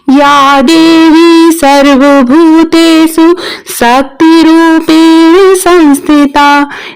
या देवी सर्वभूतेषु शक्तिरूपेण संस्थिता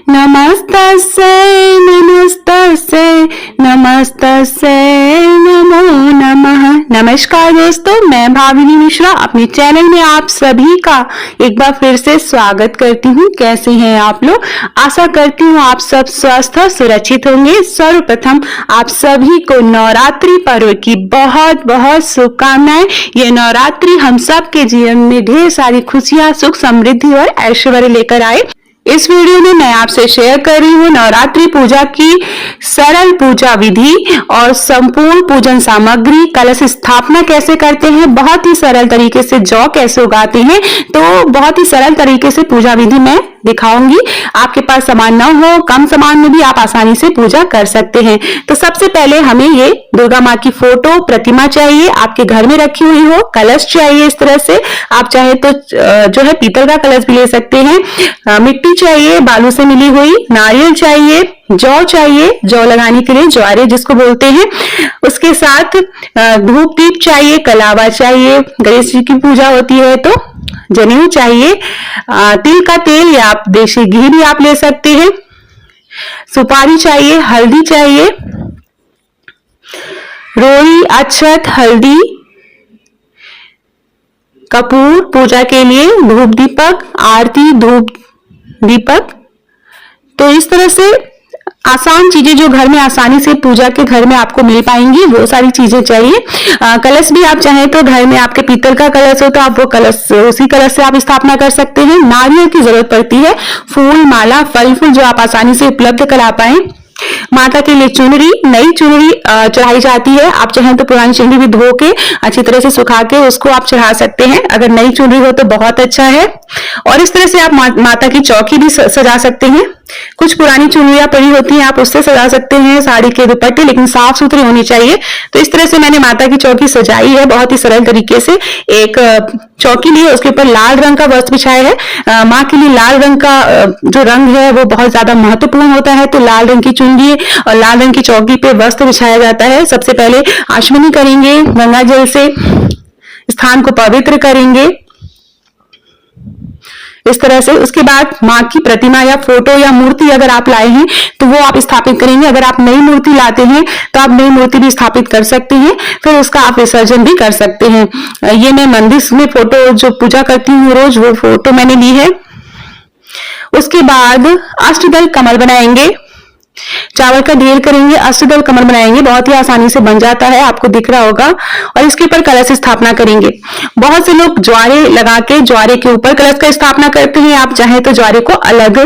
नमस्तस्यै नमस्तस्यै नमस्तस्यै नमो नमः। नमस्कार दोस्तों, मैं भाविनी मिश्रा अपने चैनल में आप सभी का एक बार फिर से स्वागत करती हूँ। कैसे हैं आप लोग? आशा करती हूँ आप सब स्वस्थ और सुरक्षित होंगे। सर्वप्रथम आप सभी को नवरात्रि पर्व की बहुत बहुत शुभकामनाएं। ये नवरात्रि हम सब के जीवन में ढेर सारी खुशियां, सुख, समृद्धि और ऐश्वर्य लेकर आए। इस वीडियो में मैं आपसे शेयर कर रही हूँ नवरात्रि पूजा की सरल पूजा विधि और संपूर्ण पूजन सामग्री। कलश स्थापना कैसे करते हैं, बहुत ही सरल तरीके से जौ कैसे उगाते हैं, तो बहुत ही सरल तरीके से पूजा विधि मैं दिखाऊंगी। आपके पास सामान ना हो, कम सामान में भी आप आसानी से पूजा कर सकते हैं। तो सबसे पहले हमें ये दुर्गा माँ की फोटो प्रतिमा चाहिए, आपके घर में रखी हुई हो। कलश चाहिए इस तरह से, आप चाहे तो जो है पीतल का कलश भी ले सकते हैं। मिट्टी चाहिए बालू से मिली हुई, नारियल चाहिए, जौ चाहिए, जौ लगाने के लिए ज्वारे जिसको बोलते हैं। उसके साथ धूप दीप चाहिए, कलावा चाहिए, गणेश जी की पूजा होती है तो जनेऊ चाहिए, तिल का तेल या आप देशी घी भी आप ले सकते हैं, सुपारी चाहिए, हल्दी चाहिए, रोई, अक्षत, हल्दी, कपूर पूजा के लिए, धूप दीपक, आरती, धूप दीपक। तो इस तरह से आसान चीजें जो घर में आसानी से पूजा के घर में आपको मिल पाएंगी वो सारी चीजें चाहिए। कलश भी आप चाहें तो घर में आपके पीतल का कलश हो तो आप वो कलश, उसी कलश से आप स्थापना कर सकते हैं। नारियल की जरूरत पड़ती है, फूल, माला, फल फूल जो आप आसानी से उपलब्ध करा पाए। माता के लिए चुनरी, नई चुनरी चढ़ाई जाती है। आप चाहें तो पुरानी चुनरी भी धो के अच्छी तरह से सुखा के उसको आप चढ़ा सकते हैं। अगर नई चुनरी हो तो बहुत अच्छा है। और इस तरह से आप माता की चौकी भी सजा सकते हैं। कुछ पुरानी चुनरियां पड़ी होती हैं, आप उससे सजा सकते हैं। साड़ी के दुपट्टे लेकिन साफ सुथरे होनी चाहिए। तो इस तरह से मैंने माता की चौकी सजाई है बहुत ही सरल तरीके से। एक चौकी ली है, उसके ऊपर लाल रंग का वस्त्र बिछाया है। माँ के लिए लाल रंग का जो रंग है वो बहुत ज्यादा महत्वपूर्ण होता है, तो लाल रंग की चुनरी और लाल रंग की चौकी पे वस्त्र बिछाया जाता है। सबसे पहले आचमनी करेंगे, गंगा जल से स्थान को पवित्र करेंगे इस तरह से। उसके बाद माँ की प्रतिमा या फोटो या मूर्ति अगर आप लाए हैं तो वो आप स्थापित करेंगे। अगर आप नई मूर्ति लाते हैं तो आप नई मूर्ति भी स्थापित कर सकते हैं, फिर उसका आप विसर्जन भी कर सकते हैं। ये मैं मंदिर में फोटो जो पूजा करती हूँ रोज, वो फोटो मैंने ली है। उसके बाद अष्टदल कमल बनाएंगे, चावल का ढेर करेंगे, अष्टदल कमल बनाएंगे, बहुत ही आसानी से बन जाता है, आपको दिख रहा होगा। और इसके ऊपर कलश स्थापना करेंगे। बहुत से लोग ज्वारे लगा के ज्वारे के ऊपर कलश का स्थापना करते हैं, आप चाहे तो ज्वारे को अलग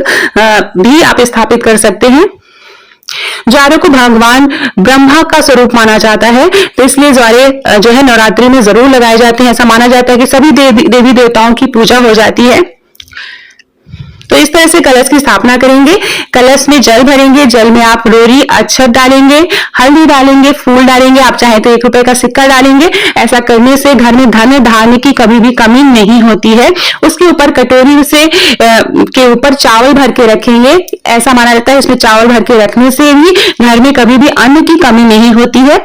भी आप स्थापित कर सकते हैं। ज्वारे को भगवान ब्रह्मा का स्वरूप माना जाता है, तो इसलिए ज्वारे जो है नवरात्रि में जरूर लगाए जाते हैं। ऐसा माना जाता है कि सभी देवी देवताओं की पूजा हो जाती है। तो इस तरह से कलश की स्थापना करेंगे। कलश में जल भरेंगे, जल में आप रोरी, अक्षत डालेंगे, हल्दी डालेंगे, फूल डालेंगे, आप चाहे तो 1 रुपए का सिक्का डालेंगे। ऐसा करने से घर में धन धान्य की कभी भी कमी नहीं होती है। उसके ऊपर कटोरी से के ऊपर चावल भर के रखेंगे। ऐसा माना जाता है इसमें चावल भर के रखने से भी घर में कभी भी अन्न की कमी नहीं होती है।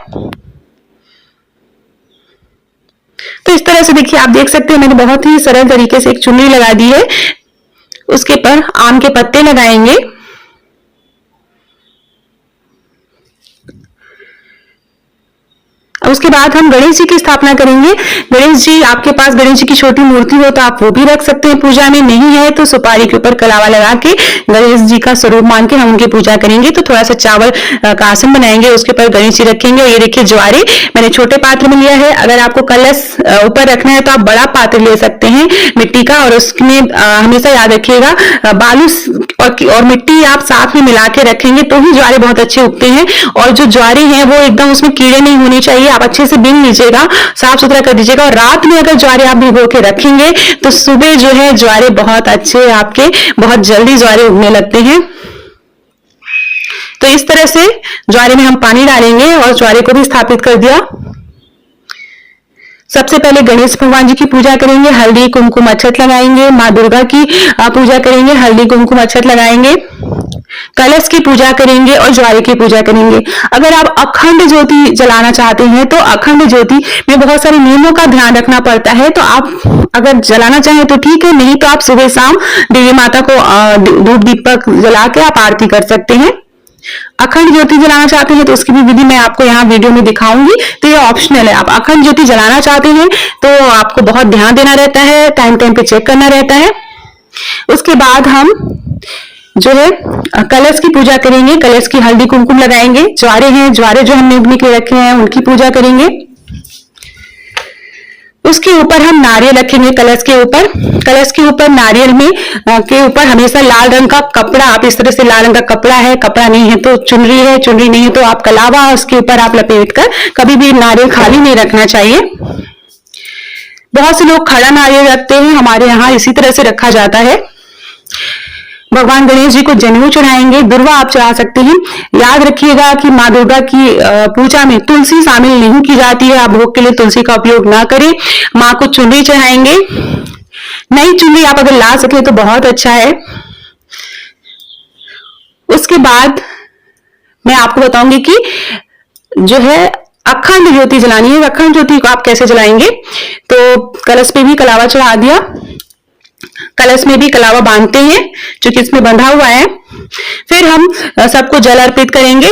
तो इस तरह से देखिए, आप देख सकते हैं मैंने बहुत ही सरल तरीके से एक चुन्नी लगा दी है। उसके पर आम के पत्ते लगाएंगे। उसके बाद हम गणेश जी की स्थापना करेंगे। गणेश जी, आपके पास गणेश जी की छोटी मूर्ति हो तो आप वो भी रख सकते हैं पूजा में, नहीं है तो सुपारी के ऊपर कलावा लगा के गणेश जी का स्वरूप मान के हम उनकी पूजा करेंगे। तो थोड़ा सा चावल का आसन बनाएंगे, उसके ऊपर गणेश जी रखेंगे। ये देखिए ज्वारे मैंने छोटे पात्र में लिया है। अगर आपको कलश ऊपर रखना है तो आप बड़ा पात्र ले सकते हैं मिट्टी का, और उसमें हमेशा याद रखिएगा बालू और मिट्टी आप साथ में मिला के रखेंगे तो ही ज्वारे बहुत अच्छे उगते हैं। और जो ज्वारे हैं वो एकदम उसमें कीड़े नहीं होने चाहिए, आप अच्छे से बीन लीजिएगा, साफ सुथरा कर दीजिएगा। और रात में अगर ज्वारे आप भिगो के रखेंगे तो सुबह जो है ज्वारे बहुत अच्छे, आपके बहुत जल्दी ज्वारे उगने लगते हैं। तो इस तरह से ज्वारे में हम पानी डालेंगे और ज्वारे को भी स्थापित कर दिया। सबसे पहले गणेश भगवान जी की पूजा करेंगे, हल्दी कुमकुम अक्षत लगाएंगे। माँ दुर्गा की पूजा करेंगे, हल्दी कुमकुम अक्षत लगाएंगे। कलश की पूजा करेंगे और ज्वारे की पूजा करेंगे। अगर आप अखंड ज्योति जलाना चाहते हैं तो अखंड ज्योति में बहुत सारे नियमों का ध्यान रखना पड़ता है, तो आप अगर जलाना चाहें तो ठीक है, नहीं तो आप सुबह शाम देवी माता को धूप दीपक जला के आप आरती कर सकते हैं। अखंड ज्योति जलाना चाहते हैं तो उसकी भी विधि मैं आपको यहाँ वीडियो में दिखाऊंगी, तो ये ऑप्शनल है। आप अखंड ज्योति जलाना चाहते हैं तो आपको बहुत ध्यान देना रहता है, टाइम टाइम पे चेक करना रहता है। उसके बाद हम जो है कलश की पूजा करेंगे, कलश की हल्दी कुमकुम लगाएंगे। ज्वारे हैं, ज्वारे जो हमने अपने के रखे हैं उनकी पूजा करेंगे। उसके ऊपर हम नारियल रखेंगे कलश के ऊपर। कलश के ऊपर नारियल में के ऊपर हमेशा लाल रंग का कपड़ा, आप इस तरह से लाल रंग का कपड़ा है, कपड़ा नहीं है तो चुनरी है, चुनरी नहीं है तो आप कलावा उसके ऊपर आप लपेट कर, कभी भी नारियल खाली नहीं रखना चाहिए। बहुत से लोग खड़ा नारियल रखते हैं, हमारे यहाँ इसी तरह से रखा जाता है। भगवान गणेश जी को जनेऊ चढ़ाएंगे, दुर्वा आप चढ़ा सकते हैं। याद रखिएगा कि माँ दुर्गा की पूजा में तुलसी शामिल नहीं की जाती है, आप भोग के लिए तुलसी का उपयोग ना करें। माँ को चुनरी चढ़ाएंगे, नई चुनरी आप अगर ला सके तो बहुत अच्छा है। उसके बाद मैं आपको बताऊंगी कि जो है अखंड ज्योति जलानी है। अखंड ज्योति को आप कैसे जलाएंगे, तो कलश पे भी कलावा चढ़ा दिया, कलश में भी कलावा बांधते हैं जो कि इसमें बंधा हुआ है। फिर हम सबको जल अर्पित करेंगे।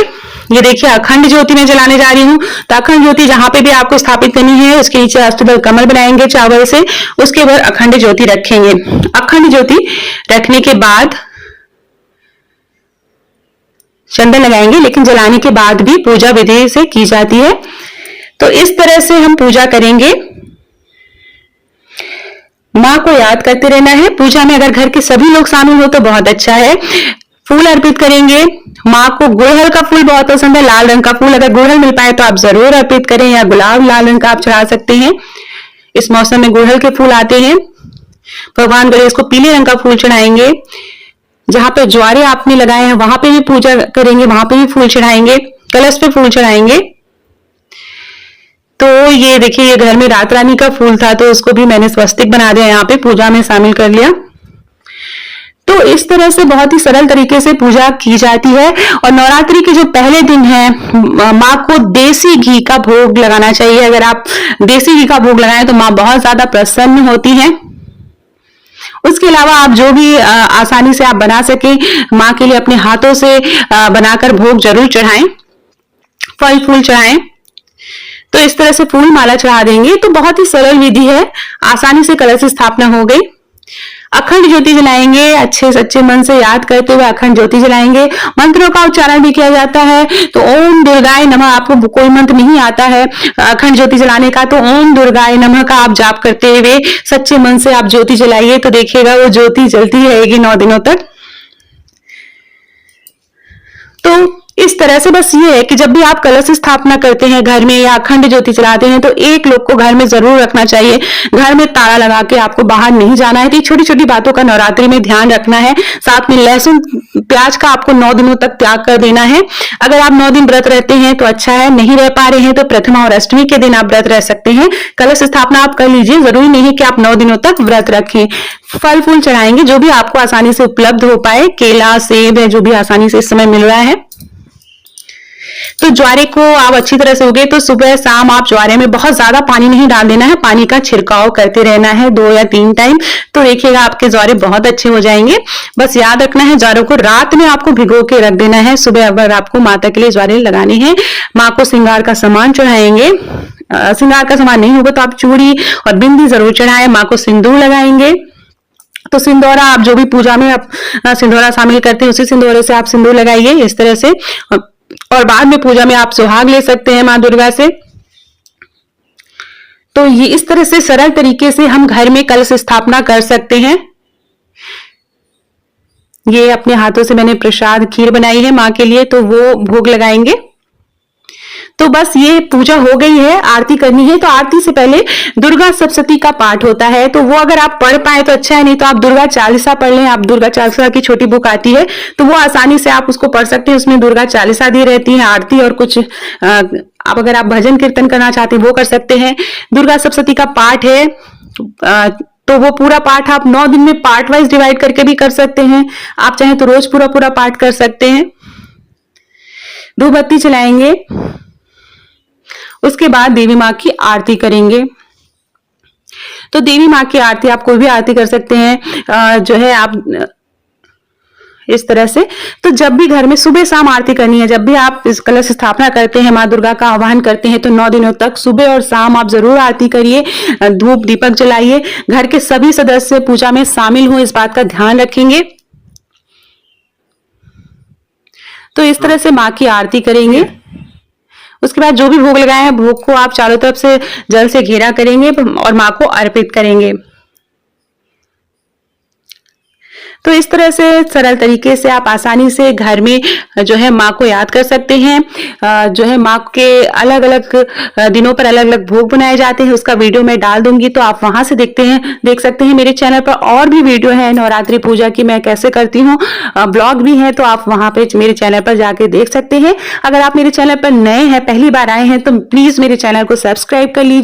ये देखिए अखंड ज्योति में जलाने जा रही हूँ, तो अखंड ज्योति जहां पे भी आपको स्थापित करनी है उसके नीचे अष्टदल कमल बनाएंगे चावल से, उसके बाद अखंड ज्योति रखेंगे। अखंड ज्योति रखने के बाद चंदन लगाएंगे, लेकिन जलाने के बाद भी पूजा विधि से की जाती है। तो इस तरह से हम पूजा करेंगे। माँ को याद करते रहना है। पूजा में अगर घर के सभी लोग शामिल हो तो बहुत अच्छा है। फूल अर्पित करेंगे। माँ को गुड़हल का फूल बहुत पसंद है, लाल रंग का फूल अगर गुड़हल मिल पाए तो आप जरूर अर्पित करें, या गुलाब लाल रंग का आप चढ़ा सकते हैं। इस मौसम में गुड़हल के फूल आते हैं। भगवान गणेश को पीले रंग का फूल चढ़ाएंगे। जहां पे ज्वारे आपने लगाए हैं वहां पे भी पूजा करेंगे, वहां पे भी फूल चढ़ाएंगे, कलश पे फूल चढ़ाएंगे। तो ये देखिए, ये घर में रात रानी का फूल था तो उसको भी मैंने स्वस्तिक बना दिया, यहाँ पे पूजा में शामिल कर लिया। तो इस तरह से बहुत ही सरल तरीके से पूजा की जाती है। और नवरात्रि के जो पहले दिन है, माँ को देसी घी का भोग लगाना चाहिए। अगर आप देसी घी का भोग लगाएं तो माँ बहुत ज्यादा प्रसन्न होती है। उसके अलावा आप जो भी आसानी से आप बना सके माँ के लिए अपने हाथों से बनाकर भोग जरूर चढ़ाएं, फल फूल चढ़ाएं। तो इस तरह से फूल माला चढ़ा देंगे। तो बहुत ही सरल विधि है, आसानी से कलश स्थापना हो गई। अखंड ज्योति जलाएंगे, अच्छे सच्चे मन से याद करते हुए अखंड ज्योति जलाएंगे। मंत्रों का उच्चारण भी किया जाता है। तो ओम दुर्गाय नमः, आपको कोई मंत्र नहीं आता है अखंड ज्योति जलाने का तो ओम दुर्गाय नमः का आप जाप करते हुए सच्चे मन से आप ज्योति जलाइए, तो देखिएगा वो ज्योति जलती रहेगी 9 दिनों तक। तो इस तरह से बस ये है कि जब भी आप कलश स्थापना करते हैं घर में या अखंड ज्योति चलाते हैं तो एक लोग को घर में जरूर रखना चाहिए। घर में ताला लगा के आपको बाहर नहीं जाना है। तो छोटी छोटी बातों का नवरात्रि में ध्यान रखना है। साथ में लहसुन प्याज का आपको 9 दिनों तक त्याग कर देना है। अगर आप 9 दिन व्रत रहते हैं तो अच्छा है, नहीं रह पा रहे हैं तो प्रथमा और अष्टमी के दिन आप व्रत रह सकते हैं। कलश स्थापना आप कर लीजिए, जरूरी नहीं है कि आप 9 दिनों तक व्रत रखें। फल फूल चढ़ाएंगे जो भी आपको आसानी से उपलब्ध हो पाए, केला सेब है जो भी आसानी से इस समय मिल रहा है। तो ज्वारे को आप अच्छी तरह से उगे तो सुबह शाम आप ज्वारे में बहुत ज्यादा पानी नहीं डाल देना है, पानी का छिड़काव करते रहना है 2 या 3 टाइम। तो देखिएगा आपके ज्वारे बहुत अच्छे हो जाएंगे। बस याद रखना है ज्वारों को रात में आपको भिगो के रख देना है। सुबह अगर आपको माता के लिए ज्वारे लगाने हैं। माँ को श्रृंगार का सामान चढ़ाएंगे। श्रृंगार का सामान नहीं होगा तो आप चूड़ी और बिंदी जरूर चढ़ाएं। माँ को सिंदूर लगाएंगे। तो सिंदूरा आप जो भी पूजा में आप सिंदूरा शामिल करते हैं उसी सिंदूरे से आप सिंदूर लगाइए इस तरह से। और बाद में पूजा में आप सुहाग ले सकते हैं मां दुर्गा से। तो ये इस तरह से सरल तरीके से हम घर में कलश स्थापना कर सकते हैं। ये अपने हाथों से मैंने प्रसाद खीर बनाई है मां के लिए, तो वो भोग लगाएंगे। तो बस ये पूजा हो गई है, आरती करनी है। तो आरती से पहले दुर्गा सप्तशती का पाठ होता है, तो वो अगर आप पढ़ पाए तो अच्छा है, नहीं तो आप दुर्गा चालीसा पढ़ लें। आप दुर्गा चालीसा की छोटी बुक आती है तो वो आसानी से आप उसको पढ़ सकते हैं। उसमें दुर्गा चालीसा दी रहती है, आरती और कुछ आप अगर आप भजन कीर्तन करना चाहते हैं वो कर सकते हैं। दुर्गा सप्तशती का पाठ है। तो वो पूरा पाठ आप 9 दिन में पार्ट वाइज डिवाइड करके भी कर सकते हैं। आप चाहें तो रोज पूरा पूरा पाठ कर सकते हैं। धूप बत्ती जलाएंगे, उसके बाद देवी माँ की आरती करेंगे। तो देवी माँ की आरती आप कोई भी आरती कर सकते हैं, जो है आप इस तरह से। तो जब भी घर में सुबह शाम आरती करनी है, जब भी आप इस कलश स्थापना करते हैं, माँ दुर्गा का आह्वान करते हैं, तो 9 दिनों तक सुबह और शाम आप जरूर आरती करिए, धूप दीपक जलाइए। घर के सभी सदस्य पूजा में शामिल हो, इस बात का ध्यान रखेंगे। तो इस तरह से माँ की आरती करेंगे। उसके बाद जो भी भोग लगाए हैं, भोग को आप चारों तरफ से जल से घेरा करेंगे और माँ को अर्पित करेंगे। तो इस तरह से सरल तरीके से आप आसानी से घर में जो है माँ को याद कर सकते हैं। जो है माँ के अलग अलग दिनों पर अलग अलग भोग बनाए जाते हैं, उसका वीडियो मैं डाल दूंगी, तो आप वहां से देख सकते हैं। मेरे चैनल पर और भी वीडियो है नवरात्रि पूजा की, मैं कैसे करती हूँ, ब्लॉग भी है, तो आप वहां पे मेरे चैनल पर जाके देख सकते हैं। अगर आप मेरे चैनल पर नए हैं, पहली बार आए हैं, तो प्लीज मेरे चैनल को सब्सक्राइब कर लीजिए।